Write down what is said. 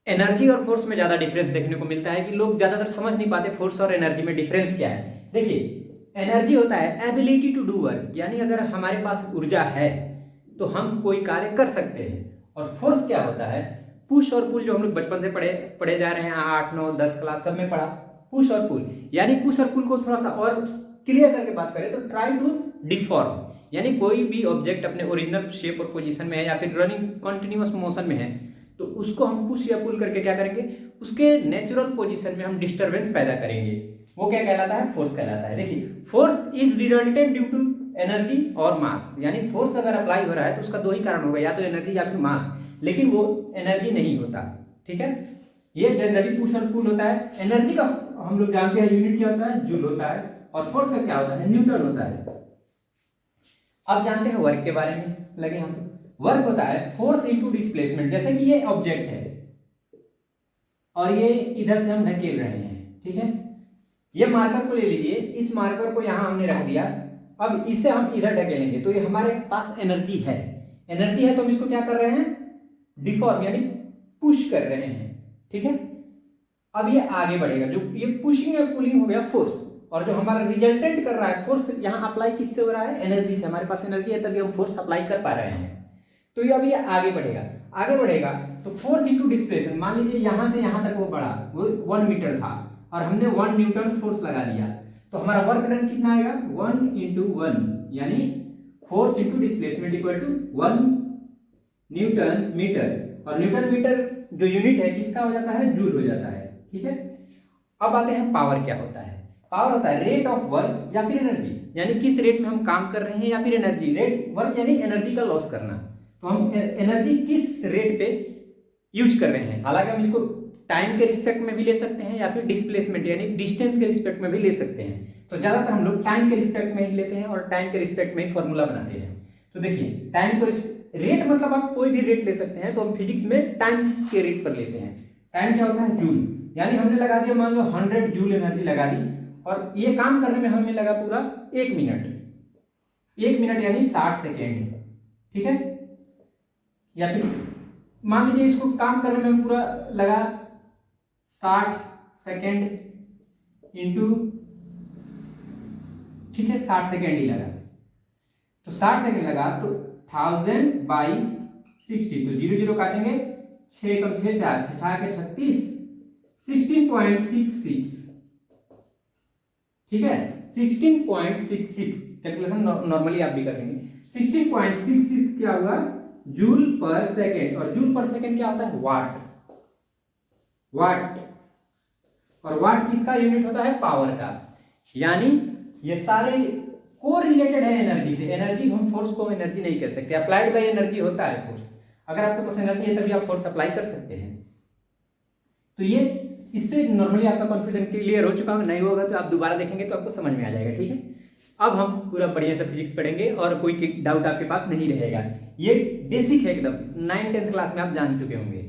Energy और force में ज़्यादा डिफरेंस देखने को मिलता है कि लोग ज़्यादातर समझ नहीं पाते फोर्स और एनर्जी में डिफरेंस क्या है। देखिए, एनर्जी होता है एबिलिटी टू डू वर्क, यानी अगर हमारे पास ऊर्जा है तो हम कोई कार्य कर सकते हैं। और फोर्स क्या होता है, पुश और पुल, जो हम लोग बचपन से पढ़े पढ़े जा रहे हैं, 8 9 10 क्लास सब में पढ़ा, पुश और पुल। यानी पुश और पुल को थोड़ा सा और क्लियर करके बात करें तो ट्राई टू डिफॉर्म, यानी कोई भी ऑब्जेक्ट अपने ओरिजिनल शेप और पोजीशन में है या फिर रनिंग कंटिन्यूअस मोशन में है तो उसको हम पुश या पुल करके क्या करेंगे, उसके नेचुरल पोजीशन में हम डिस्टरबेंस पैदा करेंगे। वो क्या कहलाता है, फोर्स कहलाता है। देखिए, force is resultant due to energy और मास, यानी फोर्स अगर अप्लाई हो रहा है तो उसका दो ही कारण होगा, या तो एनर्जी या फिर मास, लेकिन वो एनर्जी नहीं होता। ठीक है, ये जनरली पुश और पुल होता है। एनर्जी का हम लोग जानते हैं यूनिट क्या होता है, जूल होता है, और फोर्स का क्या होता है, न्यूटन होता है। अब जानते हैं वर्क के बारे में, लगे हम। वर्क होता है फोर्स इनटू डिस्प्लेसमेंट। जैसे कि ये ऑब्जेक्ट है और ये इधर से हम धकेल रहे हैं, ठीक है। ये मार्कर को ले लीजिए, इस मार्कर को यहां हमने रख दिया, अब इसे हम इधर ढकेलेंगे तो ये हमारे पास एनर्जी है। एनर्जी है तो हम इसको क्या कर रहे हैं, डिफॉर्म यानी पुश कर रहे हैं, ठीक है। अब ये आगे बढ़ेगा, जो ये पुशिंग या पुलिंग हो गया फोर्स, और जो हमारा रिजल्टेंट कर रहा है फोर्स, यहाँ अप्लाई किससे हो रहा है, एनर्जी से। हमारे पास एनर्जी है तभी हम फोर्स अप्लाई कर पा रहे हैं। तो ये अब ये आगे बढ़ेगा, आगे बढ़ेगा तो फोर्स इनटू डिस्प्लेसमेंट, मान लीजिए यहां से यहां तक वो बढ़ा, वो 1 मीटर था और हमने 1 न्यूटन फोर्स लगा दिया, तो हमारा वर्क डन कितना आएगा, 1 इंटू 1, यानी force into displacement equal to 1 newton metre. और न्यूटन मीटर जो यूनिट है किसका हो जाता है, जूल हो जाता है, ठीक है। अब आते हैं पावर क्या होता है। पावर होता है रेट ऑफ वर्क या फिर एनर्जी, यानी किस रेट में हम काम कर रहे हैं, या फिर एनर्जी, रेट वर्क यानी एनर्जी का लॉस करना, तो हम एनर्जी किस रेट पे यूज कर रहे हैं। हालांकि हम इसको टाइम के रिस्पेक्ट में भी ले सकते हैं या फिर डिस्प्लेसमेंट यानी डिस्टेंस के रिस्पेक्ट में भी ले सकते हैं। तो ज्यादातर हम लोग टाइम के रिस्पेक्ट में ही लेते हैं और टाइम के रिस्पेक्ट में ही फॉर्मूला बनाते हैं। तो देखिए, टाइम को रेट मतलब आप कोई भी रेट ले सकते हैं, तो हम फिजिक्स में टाइम के रेट पर लेते हैं। टाइम क्या होता है, जूल, यानी हमने लगा दिया, मान लो 100 जूल एनर्जी लगा दी, और ये काम करने में हमें लगा पूरा 1 मिनट, 1 मिनट यानी 60 सेकेंड, ठीक है। या फिर मान लीजिए इसको काम करने में पूरा लगा 60 सेकेंड इंटू, ठीक है, 60 सेकेंड ही लगा, तो 60 सेकेंड लगा तो 1000 बाई 60, तो 0 0 काटेंगे, 6 कम 6 4 6 के 36, 16.66, ठीक है, 16.66 कैलकुलेशन नॉर्मली आप भी कर लेंगे। 16.66 क्या हुआ, जूल पर सेकेंड, और जूल पर सेकेंड क्या होता है, वाट, वाट, और वाट किसका यूनिट होता है, पावर का। यानी ये सारे को रिलेटेड है एनर्जी से। एनर्जी, हम फोर्स को एनर्जी नहीं कर सकते, अप्लाइड बाय एनर्जी होता है फोर्स। अगर आपके पास एनर्जी है तभी आप फोर्स अप्लाई कर सकते हैं। तो ये इससे नॉर्मली आपका कॉन्फ्यूजन क्लियर हो चुका होगा, नहीं होगा तो आप दोबारा देखेंगे तो आपको समझ में आ जाएगा, ठीक है। अब हम पूरा बढ़िया से फिजिक्स पढ़ेंगे और कोई डाउट आपके पास नहीं रहेगा। ये बेसिक है एकदम, 9th 10th क्लास में आप जान चुके होंगे।